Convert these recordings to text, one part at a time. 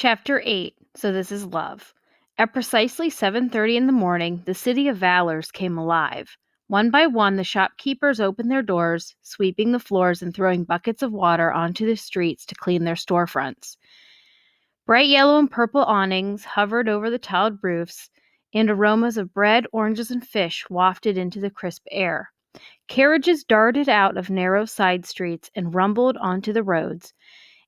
Chapter 8. So this is love. At precisely 7:30 in the morning, the city of Valors came alive. One by one, the shopkeepers opened their doors, sweeping the floors and throwing buckets of water onto the streets to clean their storefronts. Bright yellow and purple awnings hovered over the tiled roofs, and aromas of bread, oranges, and fish wafted into the crisp air. Carriages darted out of narrow side streets and rumbled onto the roads,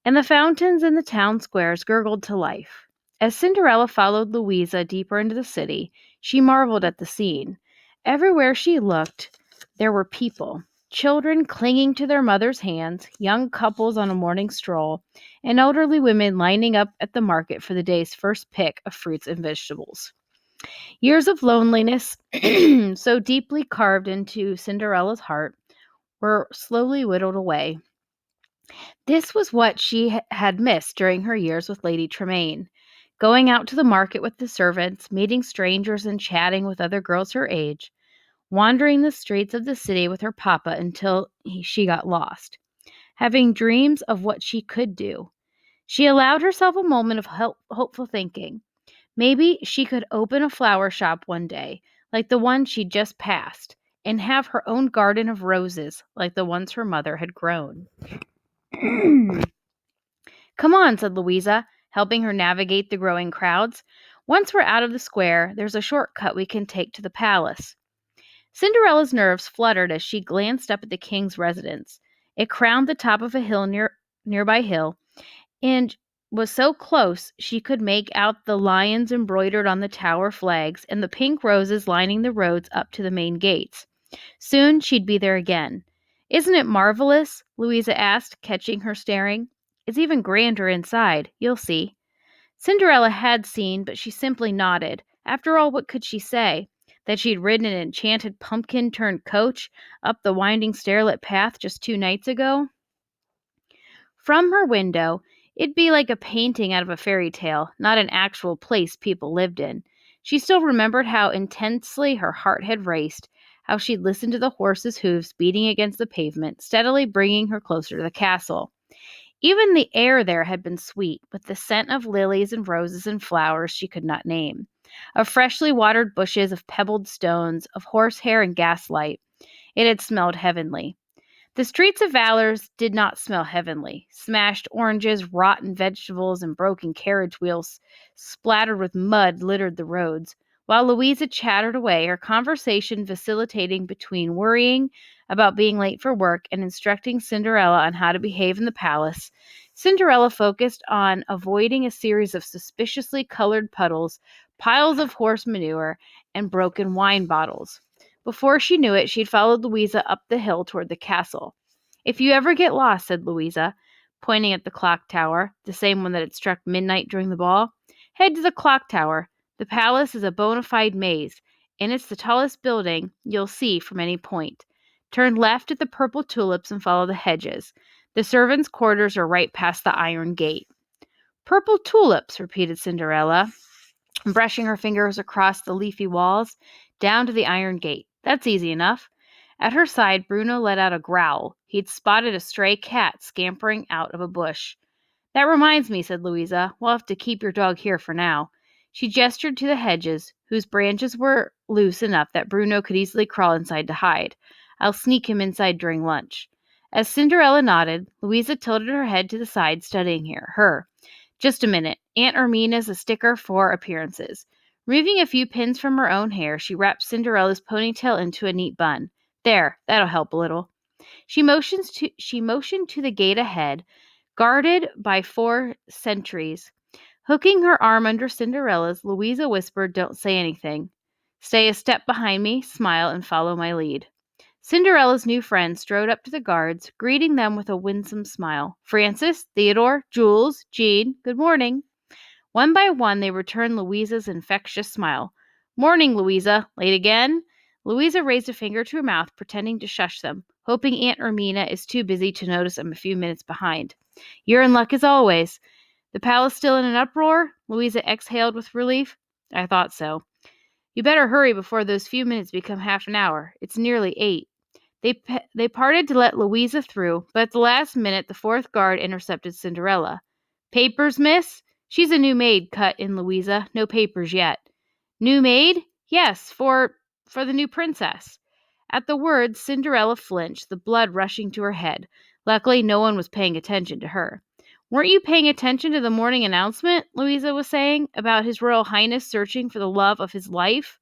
and the fountains in the town squares gurgled to life. As Cinderella followed Louisa deeper into the city, she marveled at the scene. Everywhere she looked, there were people. Children clinging to their mothers' hands, young couples on a morning stroll, and elderly women lining up at the market for the day's first pick of fruits and vegetables. Years of loneliness, so deeply carved into Cinderella's heart, were slowly whittled away. This was what she had missed during her years with Lady Tremaine. Going out to the market with the servants, meeting strangers and chatting with other girls her age, wandering the streets of the city with her papa until she got lost, having dreams of what she could do. She allowed herself a moment of hopeful thinking. Maybe she could open a flower shop one day, like the one she'd just passed, and have her own garden of roses, like the ones her mother had grown. Come on, said Louisa, helping her navigate the growing crowds. Once we're out of the square, there's a shortcut we can take to the palace. Cinderella's nerves fluttered as she glanced up at the king's residence. It crowned the top of a nearby hill, and was so close she could make out the lions embroidered on the tower flags and the pink roses lining the roads up to the main gates. Soon she'd be there again. Isn't it marvelous? Louisa asked, catching her staring. It's even grander inside. You'll see. Cinderella had seen, but she simply nodded. After all, what could she say? That she'd ridden an enchanted pumpkin-turned coach up the winding stairlit path just 2 nights ago? From her window, it'd be like a painting out of a fairy tale, not an actual place people lived in. She still remembered how intensely her heart had raced, how she'd listened to the horses' hooves beating against the pavement, steadily bringing her closer to the castle. Even the air there had been sweet, with the scent of lilies and roses and flowers she could not name, of freshly watered bushes, of pebbled stones, of horsehair and gaslight. It had smelled heavenly. The streets of Valors did not smell heavenly. Smashed oranges, rotten vegetables, and broken carriage wheels splattered with mud littered the roads. While Louisa chattered away, her conversation vacillating between worrying about being late for work and instructing Cinderella on how to behave in the palace, Cinderella focused on avoiding a series of suspiciously colored puddles, piles of horse manure, and broken wine bottles. Before she knew it, she'd followed Louisa up the hill toward the castle. If you ever get lost, said Louisa, pointing at the clock tower, the same one that had struck midnight during the ball, head to the clock tower. The palace is a bona fide maze, and it's the tallest building you'll see from any point. Turn left at the purple tulips and follow the hedges. The servants' quarters are right past the iron gate. Purple tulips, repeated Cinderella, brushing her fingers across the leafy walls, down to the iron gate. That's easy enough. At her side, Bruno let out a growl. He'd spotted a stray cat scampering out of a bush. That reminds me, said Louisa. We'll have to keep your dog here for now. She gestured to the hedges, whose branches were loose enough that Bruno could easily crawl inside to hide. I'll sneak him inside during lunch. As Cinderella nodded, Louisa tilted her head to the side, studying her. Just a minute. Aunt Ermina's a sticker for appearances. Removing a few pins from her own hair, she wrapped Cinderella's ponytail into a neat bun. There, that'll help a little. She motioned to the gate ahead, guarded by 4 sentries. Hooking her arm under Cinderella's, Louisa whispered, Don't say anything. Stay a step behind me, smile, and follow my lead. Cinderella's new friend strode up to the guards, greeting them with a winsome smile. Francis, Theodore, Jules, Jean, good morning. One by one, they returned Louisa's infectious smile. Morning, Louisa. Late again? Louisa raised a finger to her mouth, pretending to shush them, hoping Aunt Ermina is too busy to notice I'm a few minutes behind. You're in luck as always. The palace still in an uproar? Louisa exhaled with relief. I thought so. You better hurry before those few minutes become half an hour. It's nearly 8. They parted to let Louisa through, but at the last minute the 4th guard intercepted Cinderella. Papers, miss? "She's a new maid," cut in Louisa. "No papers yet." "New maid?" "Yes, for the new princess." At the words, Cinderella flinched, the blood rushing to her head. Luckily, no one was paying attention to her. "Weren't you paying attention to the morning announcement?" Louisa was saying, "about His Royal Highness searching for the love of his life?"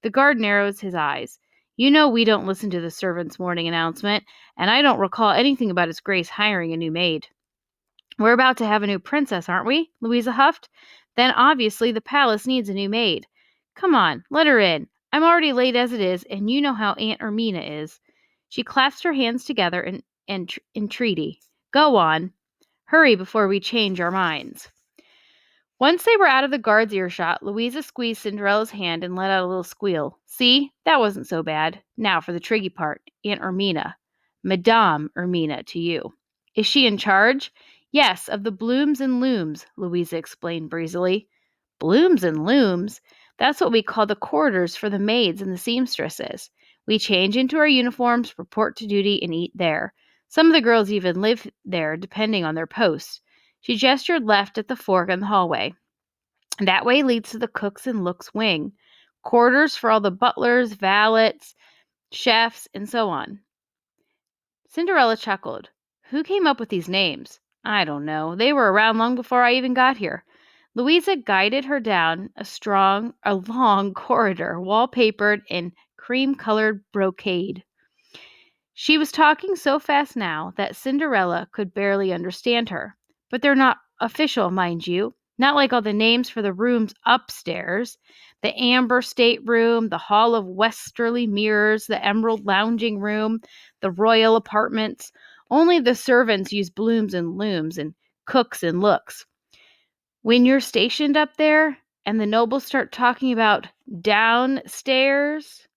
The guard narrowed his eyes. "You know we don't listen to the servants' morning announcement, and I don't recall anything about His Grace hiring a new maid." "We're about to have a new princess, aren't we?" Louisa huffed. "Then obviously the palace needs a new maid. Come on, let her in. I'm already late as it is, and you know how Aunt Ermina is." She clasped her hands together in entreaty. "Go on. Hurry before we change our minds." Once they were out of the guard's earshot, Louisa squeezed Cinderella's hand and let out a little squeal. "See, that wasn't so bad. Now for the tricky part. Aunt Ermina. Madame Ermina to you." "Is she in charge?" "Yes, of the blooms and looms," Louisa explained breezily. "Blooms and looms? That's what we call the quarters for the maids and the seamstresses. We change into our uniforms, report to duty, and eat there. Some of the girls even live there, depending on their posts." She gestured left at the fork in the hallway. "That way leads to the cooks and looks wing. Quarters for all the butlers, valets, chefs, and so on." Cinderella chuckled. "Who came up with these names?" "I don't know. They were around long before I even got here." Louisa guided her down a long corridor, wallpapered in cream-colored brocade. She was talking so fast now that Cinderella could barely understand her. "But they're not official, mind you. Not like all the names for the rooms upstairs. The Amber Stateroom, the Hall of Westerly Mirrors, the Emerald Lounging Room, the Royal Apartments. Only the servants use blooms and looms and cooks and looks. When you're stationed up there and the nobles start talking about downstairs,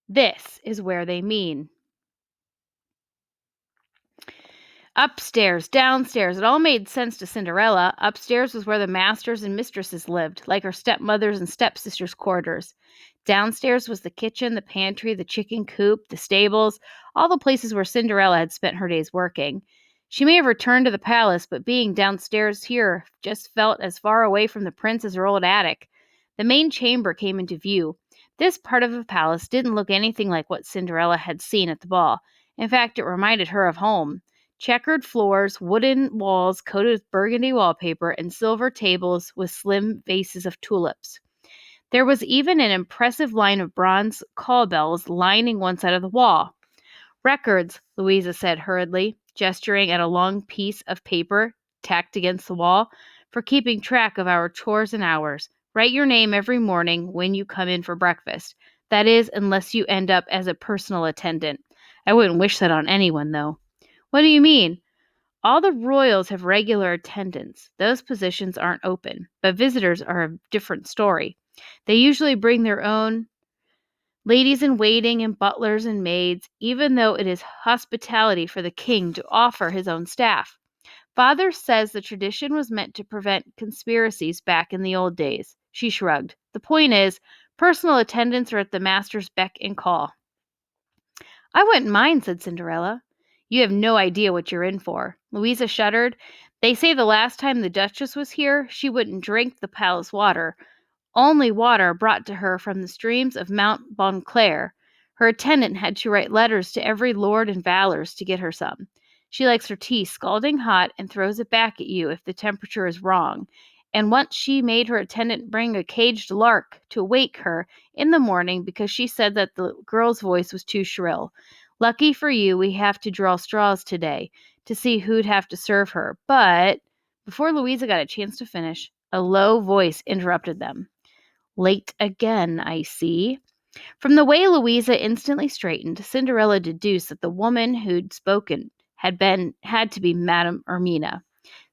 this is where they mean. Upstairs, downstairs, it all made sense to Cinderella. Upstairs was where the masters and mistresses lived, like her stepmother's and stepsisters' quarters. Downstairs was the kitchen, the pantry, the chicken coop, the stables, all the places where Cinderella had spent her days working. She may have returned to the palace, but being downstairs here just felt as far away from the prince as her old attic. The main chamber came into view. This part of the palace didn't look anything like what Cinderella had seen at the ball. In fact, it reminded her of home. Checkered floors, wooden walls coated with burgundy wallpaper, and silver tables with slim vases of tulips. There was even an impressive line of bronze call bells lining one side of the wall. "Records," Louisa said hurriedly, gesturing at a long piece of paper tacked against the wall, "for keeping track of our chores and hours. Write your name every morning when you come in for breakfast. That is, unless you end up as a personal attendant. I wouldn't wish that on anyone, though." "What do you mean?" "All the royals have regular attendants. Those positions aren't open, but visitors are a different story. They usually bring their own ladies in waiting and butlers and maids, even though it is hospitality for the king to offer his own staff. Father says the tradition was meant to prevent conspiracies back in the old days." She shrugged. "The point is, personal attendants are at the master's beck and call." "I wouldn't mind," said Cinderella. "You have no idea what you're in for." Louisa shuddered. "They say the last time the Duchess was here, she wouldn't drink the palace water. Only water brought to her from the streams of Mount Bonclair. Her attendant had to write letters to every lord in Valors to get her some. She likes her tea scalding hot and throws it back at you if the temperature is wrong. And once she made her attendant bring a caged lark to wake her in the morning because she said that the girl's voice was too shrill. Lucky for you, we have to draw straws today to see who'd have to serve her. But—" Before Louisa got a chance to finish, a low voice interrupted them. "Late again, I see." From the way Louisa instantly straightened, Cinderella deduced that the woman who'd spoken had to be Madame Ermina.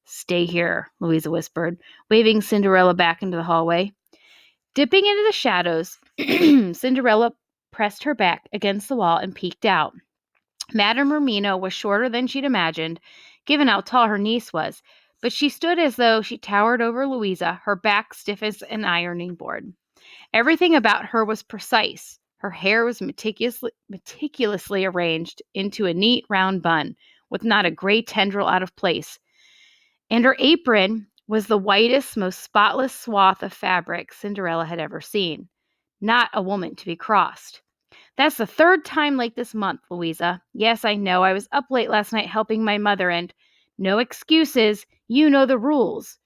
"Stay here," Louisa whispered, waving Cinderella back into the hallway. Dipping into the shadows, Cinderella pressed her back against the wall and peeked out. Madame Ermina was shorter than she'd imagined, given how tall her niece was, but she stood as though she towered over Louisa, her back stiff as an ironing board. Everything about her was precise. Her hair was meticulously arranged into a neat round bun, with not a gray tendril out of place. And her apron, was the whitest, most spotless swath of fabric Cinderella had ever seen. Not a woman to be crossed. That's the third time like this month, Louisa. Yes, I know. I was up late last night helping my mother, and no excuses. You know the rules.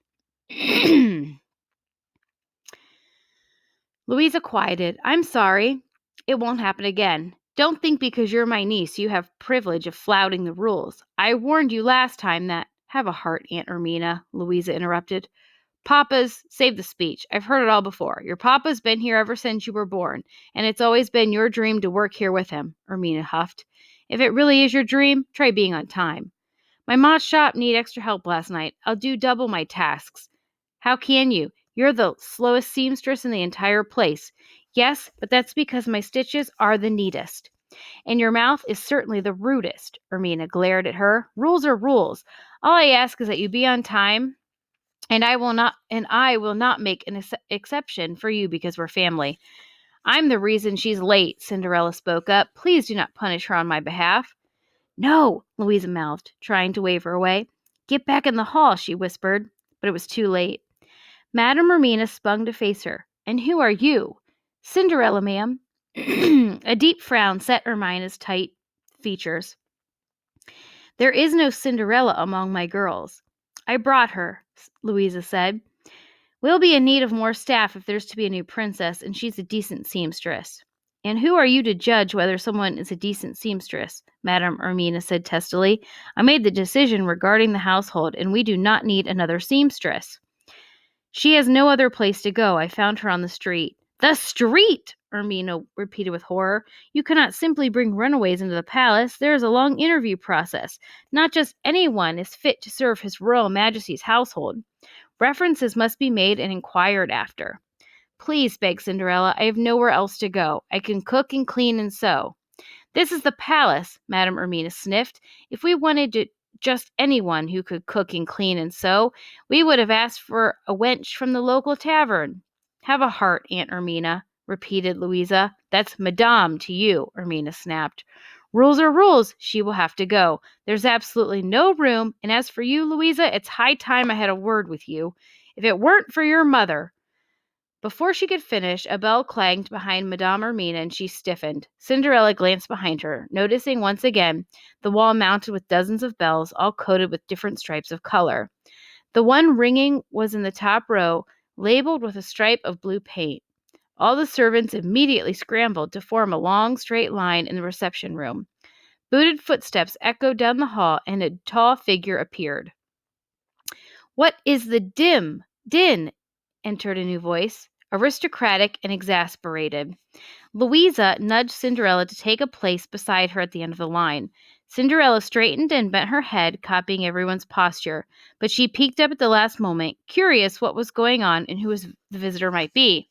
Louisa quieted. I'm sorry. It won't happen again. Don't think because you're my niece you have privilege of flouting the rules. I warned you last time that— Have a heart, Aunt Ermina, Louisa interrupted. Papa's— Save the speech. I've heard it all before. Your papa's been here ever since you were born, and it's always been your dream to work here with him, Ermina huffed. If it really is your dream, try being on time. My ma's shop need extra help last night. I'll do double my tasks. How can you? You're the slowest seamstress in the entire place. Yes, but that's because my stitches are the neatest. And your mouth is certainly the rudest. Ermina glared at her. Rules are rules. All I ask is that you be on time, and I will not make an exception for you because we're family. I'm the reason she's late, Cinderella spoke up. Please do not punish her on my behalf. No, Louisa mouthed, trying to wave her away. Get back in the hall, she whispered, but it was too late. Madame Ermina spun to face her. And who are you? Cinderella, ma'am. A deep frown set Ermina's tight features. There is no Cinderella among my girls. I brought her, Louisa said. We'll be in need of more staff if there's to be a new princess, and she's a decent seamstress. And who are you to judge whether someone is a decent seamstress? Madame Ermina said testily. I made the decision regarding the household, and we do not need another seamstress. She has no other place to go. I found her on the street. The street! Ermina repeated with horror. You cannot simply bring runaways into the palace. There is a long interview process. Not just anyone is fit to serve His Royal Majesty's household. References must be made and inquired after. Please, begged Cinderella, I have nowhere else to go. I can cook and clean and sew. This is the palace, Madame Ermina sniffed. If we wanted just anyone who could cook and clean and sew, we would have asked for a wench from the local tavern. Have a heart, Aunt Ermina, repeated Louisa. That's Madame to you, Ermina snapped. Rules are rules. She will have to go. There's absolutely no room, and as for you, Louisa, it's high time I had a word with you. If it weren't for your mother— Before she could finish, a bell clanged behind Madame Ermina, and she stiffened. Cinderella glanced behind her, noticing once again the wall mounted with dozens of bells, all coated with different stripes of color. The one ringing was in the top row, labeled with a stripe of blue paint. All the servants immediately scrambled to form a long, straight line in the reception room. Booted footsteps echoed down the hall, and a tall figure appeared. What is the din? Entered a new voice, aristocratic and exasperated. Louisa nudged Cinderella to take a place beside her at the end of the line. Cinderella straightened and bent her head, copying everyone's posture, but she peeked up at the last moment, curious what was going on and who the visitor might be.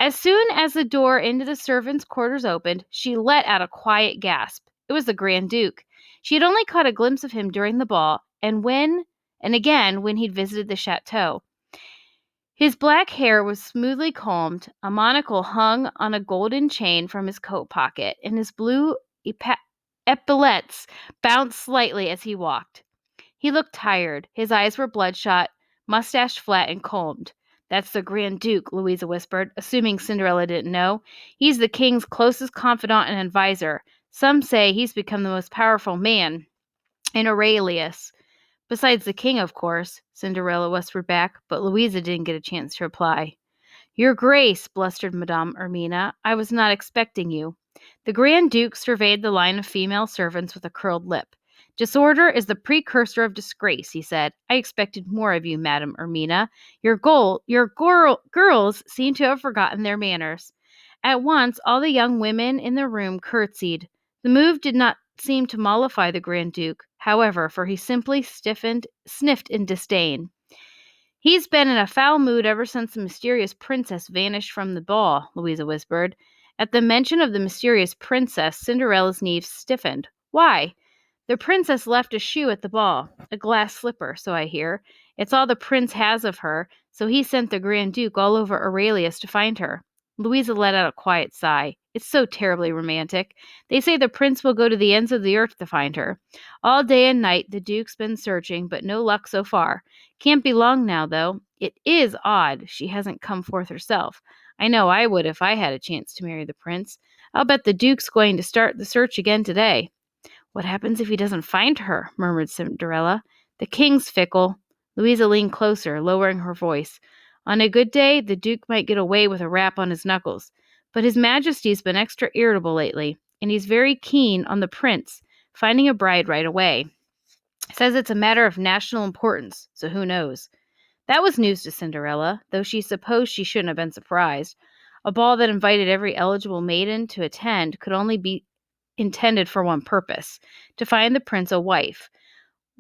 As soon as the door into the servants' quarters opened, she let out a quiet gasp. It was the Grand Duke. She had only caught a glimpse of him during the ball, and again when he'd visited the chateau. His black hair was smoothly combed, a monocle hung on a golden chain from his coat pocket, and his blue epaulettes bounced slightly as he walked. He looked tired. His eyes were bloodshot, mustache flat and combed. That's the Grand Duke, Louisa whispered, assuming Cinderella didn't know. He's the king's closest confidant and advisor. Some say he's become the most powerful man in Aurelius. Besides the king, of course, Cinderella whispered back, but Louisa didn't get a chance to reply. Your Grace, blustered Madame Ermina, I was not expecting you. The Grand Duke surveyed the line of female servants with a curled lip. Disorder is the precursor of disgrace, he said. I expected more of you, Madame Ermina. Your girls seem to have forgotten their manners. At once, all the young women in the room curtsied. The move did not seem to mollify the Grand Duke, however, for he simply sniffed in disdain. He's been in a foul mood ever since the mysterious princess vanished from the ball, Louisa whispered. At the mention of the mysterious princess, Cinderella's knees stiffened. Why? The princess left a shoe at the ball, a glass slipper, so I hear. It's all the prince has of her, so he sent the Grand Duke all over Aurelius to find her. Louisa let out a quiet sigh. It's so terribly romantic. They say the prince will go to the ends of the earth to find her. All day and night the Duke's been searching, but no luck so far. Can't be long now, though. It is odd she hasn't come forth herself. I know I would if I had a chance to marry the prince. I'll bet the Duke's going to start the search again today. What happens if he doesn't find her? Murmured Cinderella. The king's fickle. Louisa leaned closer, lowering her voice. On a good day, the Duke might get away with a rap on his knuckles. But His Majesty's been extra irritable lately, and he's very keen on the prince finding a bride right away. Says it's a matter of national importance, so who knows? That was news to Cinderella, though she supposed she shouldn't have been surprised. A ball that invited every eligible maiden to attend could only be intended for one purpose, to find the prince a wife.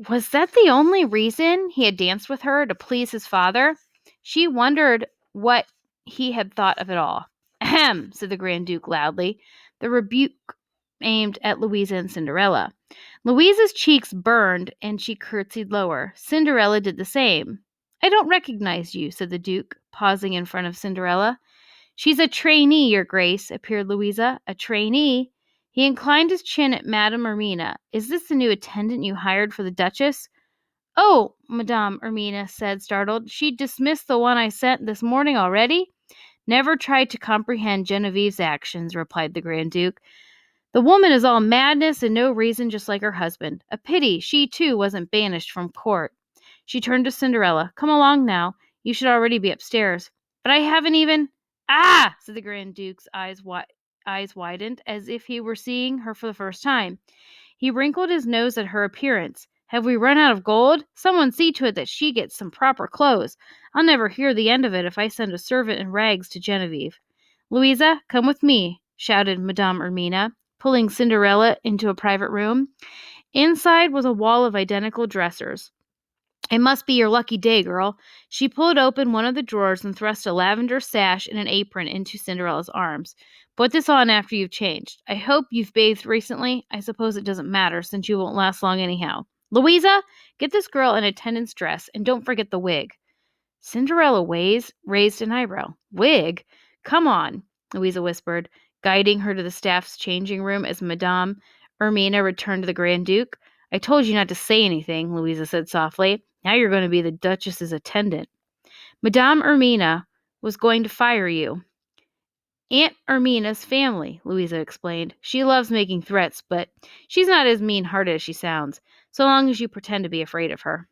Was that the only reason he had danced with her, to please his father? She wondered what he had thought of it all. Ahem, said the Grand Duke loudly, the rebuke aimed at Louisa and Cinderella. Louisa's cheeks burned, and she curtsied lower. Cinderella did the same. I don't recognize you, said the Duke, pausing in front of Cinderella. She's a trainee, your grace, appeared Louisa. A trainee? He inclined his chin at Madame Ermina. Is this the new attendant you hired for the Duchess? Oh, Madame Ermina said, startled. She dismissed the one I sent this morning already? Never tried to comprehend Genevieve's actions, replied the Grand Duke. The woman is all madness and no reason, just like her husband. A pity she, too, wasn't banished from court. She turned to Cinderella. Come along now. You should already be upstairs. But I haven't even... Ah! Said the Grand Duke's eyes widened, as if he were seeing her for the first time. He wrinkled his nose at her appearance. Have we run out of gold? Someone see to it that she gets some proper clothes. I'll never hear the end of it if I send a servant in rags to Genevieve. Louisa, come with me, shouted Madame Ermina, pulling Cinderella into a private room. Inside was a wall of identical dressers. It must be your lucky day, girl. She pulled open one of the drawers and thrust a lavender sash and an apron into Cinderella's arms. Put this on after you've changed. I hope you've bathed recently. I suppose it doesn't matter, since you won't last long anyhow. Louisa, get this girl an attendant's dress, and don't forget the wig. Cinderella raised an eyebrow. Wig? Come on, Louisa whispered, guiding her to the staff's changing room as Madame Ermina returned to the Grand Duke. I told you not to say anything, Louisa said softly. Now you're going to be the Duchess's attendant. Madame Ermina was going to fire you. Aunt Ermina's family, Louisa explained. She loves making threats, but she's not as mean-hearted as she sounds, so long as you pretend to be afraid of her.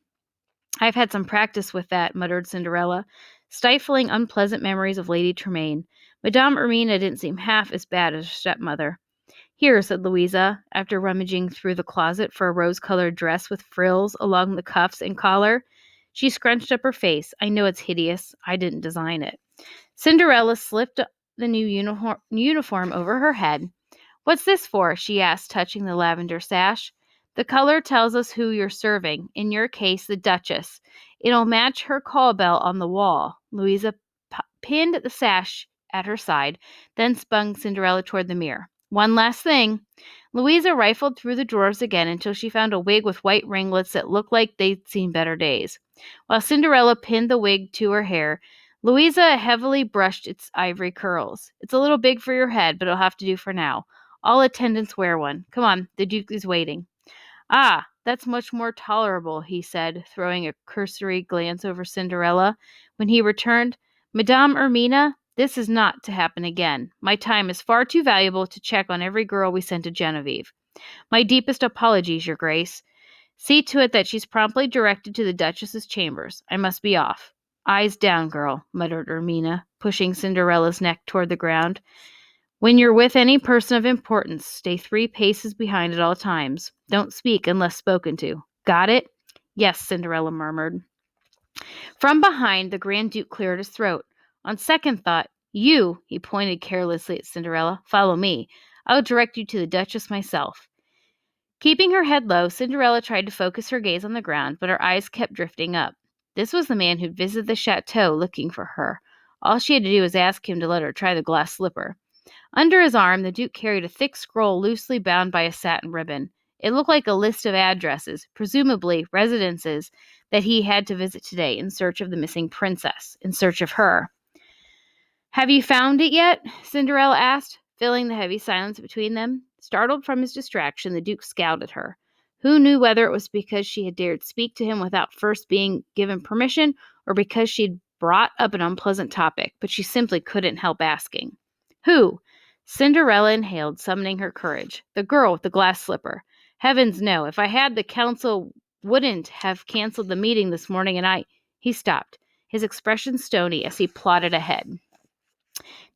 I've had some practice with that, muttered Cinderella, stifling unpleasant memories of Lady Tremaine. Madame Ermina didn't seem half as bad as her stepmother. Here, said Louisa, after rummaging through the closet for a rose-colored dress with frills along the cuffs and collar. She scrunched up her face. I know it's hideous. I didn't design it. Cinderella slipped the new uniform over her head. What's this for? She asked, touching the lavender sash. The color tells us who you're serving, in your case, the Duchess. It'll match her call bell on the wall. Louisa pinned the sash at her side, then spun Cinderella toward the mirror. One last thing. Louisa rifled through the drawers again until she found a wig with white ringlets that looked like they'd seen better days. While Cinderella pinned the wig to her hair, Louisa heavily brushed its ivory curls. It's a little big for your head, but it'll have to do for now. All attendants wear one. Come on, the Duke is waiting. Ah, that's much more tolerable, he said, throwing a cursory glance over Cinderella. When he returned, Madame Ermina, this is not to happen again. My time is far too valuable to check on every girl we send to Genevieve. My deepest apologies, your grace. See to it that she's promptly directed to the Duchess's chambers. I must be off. Eyes down, girl, muttered Ermina, pushing Cinderella's neck toward the ground. When you're with any person of importance, stay 3 paces behind at all times. Don't speak unless spoken to. Got it? Yes, Cinderella murmured. From behind, the Grand Duke cleared his throat. On second thought, he pointed carelessly at Cinderella, follow me. I'll direct you to the Duchess myself. Keeping her head low, Cinderella tried to focus her gaze on the ground, but her eyes kept drifting up. This was the man who'd visited the chateau looking for her. All she had to do was ask him to let her try the glass slipper. Under his arm, the Duke carried a thick scroll loosely bound by a satin ribbon. It looked like a list of addresses, presumably residences, that he had to visit today in search of the missing princess, in search of her. Have you found it yet? Cinderella asked, filling the heavy silence between them. Startled from his distraction, the Duke scowled at her. Who knew whether it was because she had dared speak to him without first being given permission, or because she'd brought up an unpleasant topic, but she simply couldn't help asking. Who? Cinderella inhaled, summoning her courage. The girl with the glass slipper. Heavens no, if I had, the council wouldn't have canceled the meeting this morning, and I... He stopped, his expression stony as he plodded ahead.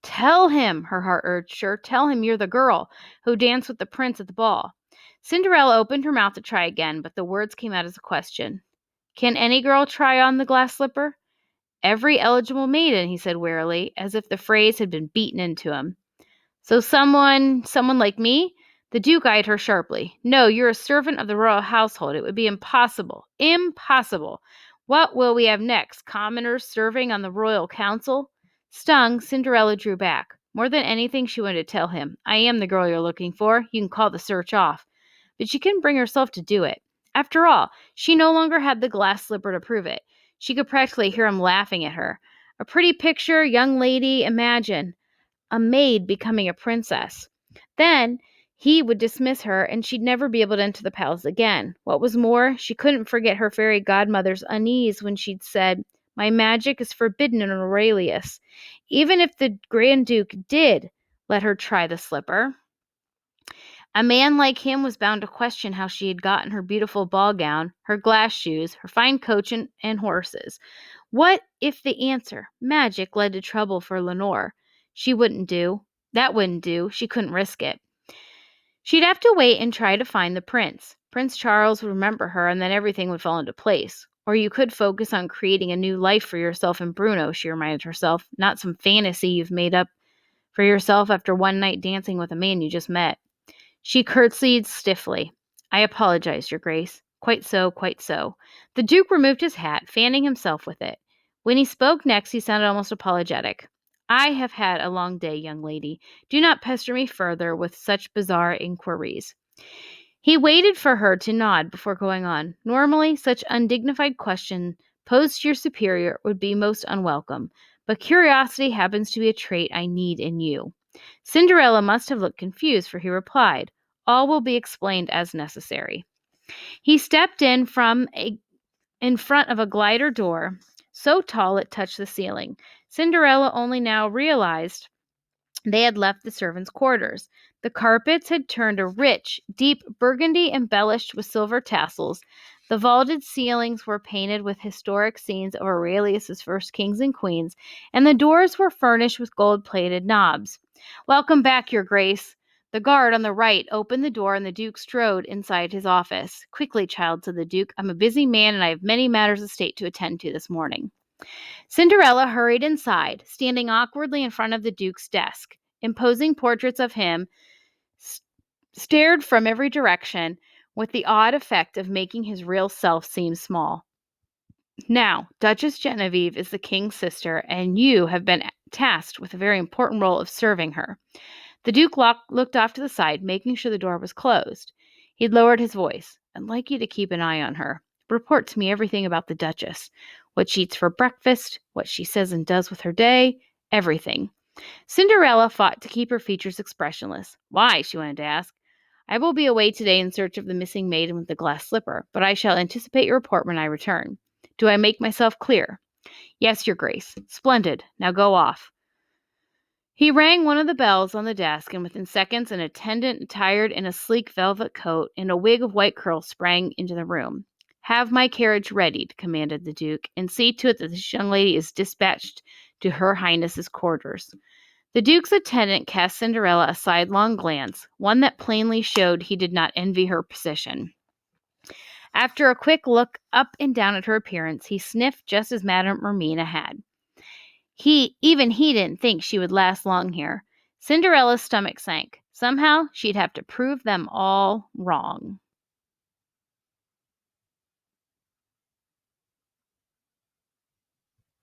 Tell him, her heart urged her. Tell him you're the girl who danced with the prince at the ball. Cinderella opened her mouth to try again, but the words came out as a question. Can any girl try on the glass slipper? Every eligible maiden, he said wearily, as if the phrase had been beaten into him. So someone like me? The Duke eyed her sharply. No, you're a servant of the royal household. It would be impossible. Impossible. What will we have next? Commoners serving on the royal council? Stung, Cinderella drew back. More than anything, she wanted to tell him, I am the girl you're looking for. You can call the search off. But she couldn't bring herself to do it. After all, she no longer had the glass slipper to prove it. She could practically hear him laughing at her. A pretty picture, young lady, imagine. A maid becoming a princess. Then he would dismiss her, and she'd never be able to enter the palace again. What was more, she couldn't forget her fairy godmother's unease when she'd said, My magic is forbidden in Aurelius. Even if the Grand Duke did let her try the slipper, a man like him was bound to question how she had gotten her beautiful ball gown, her glass shoes, her fine coach and horses. What if the answer, magic, led to trouble for Lenore? That wouldn't do. She couldn't risk it. She'd have to wait and try to find the prince. Prince Charles would remember her, and then everything would fall into place. Or you could focus on creating a new life for yourself and Bruno, she reminded herself, not some fantasy you've made up for yourself after one night dancing with a man you just met. She curtsied stiffly. I apologize, Your Grace. Quite so, quite so. The Duke removed his hat, fanning himself with it. When he spoke next, he sounded almost apologetic. I have had a long day, young lady. Do not pester me further with such bizarre inquiries. He waited for her to nod before going on. Normally, such undignified question posed to your superior would be most unwelcome, but curiosity happens to be a trait I need in you. Cinderella must have looked confused, for he replied, All will be explained as necessary. He stepped in front of a glider door, so tall it touched the ceiling. Cinderella only now realized they had left the servants' quarters. The carpets had turned a rich, deep burgundy embellished with silver tassels. The vaulted ceilings were painted with historic scenes of Aurelius's first kings and queens, and the doors were furnished with gold-plated knobs. Welcome back, Your Grace. The guard on the right opened the door, and the Duke strode inside his office. Quickly, child, said the Duke. I'm a busy man, and I have many matters of state to attend to this morning. Cinderella hurried inside, standing awkwardly in front of the Duke's desk. Imposing portraits of him stared from every direction, with the odd effect of making his real self seem small. Now, Duchess Genevieve is the king's sister, and you have been tasked with a very important role of serving her. The Duke looked off to the side, making sure the door was closed. He'd lowered his voice. I'd like you to keep an eye on her. Report to me everything about the Duchess. What she eats for breakfast, what she says and does with her day, everything. Cinderella fought to keep her features expressionless. Why, she wanted to ask. I will be away today in search of the missing maiden with the glass slipper, but I shall anticipate your report when I return. Do I make myself clear? Yes, Your Grace. Splendid. Now go off. He rang one of the bells on the desk, and within seconds an attendant attired in a sleek velvet coat and a wig of white curls sprang into the room. Have my carriage readied, commanded the Duke, and see to it that this young lady is dispatched to Her Highness's quarters. The Duke's attendant cast Cinderella a sidelong glance, one that plainly showed he did not envy her position. After a quick look up and down at her appearance, he sniffed just as Madame Ermina had. He didn't think she would last long here. Cinderella's stomach sank. Somehow, she'd have to prove them all wrong.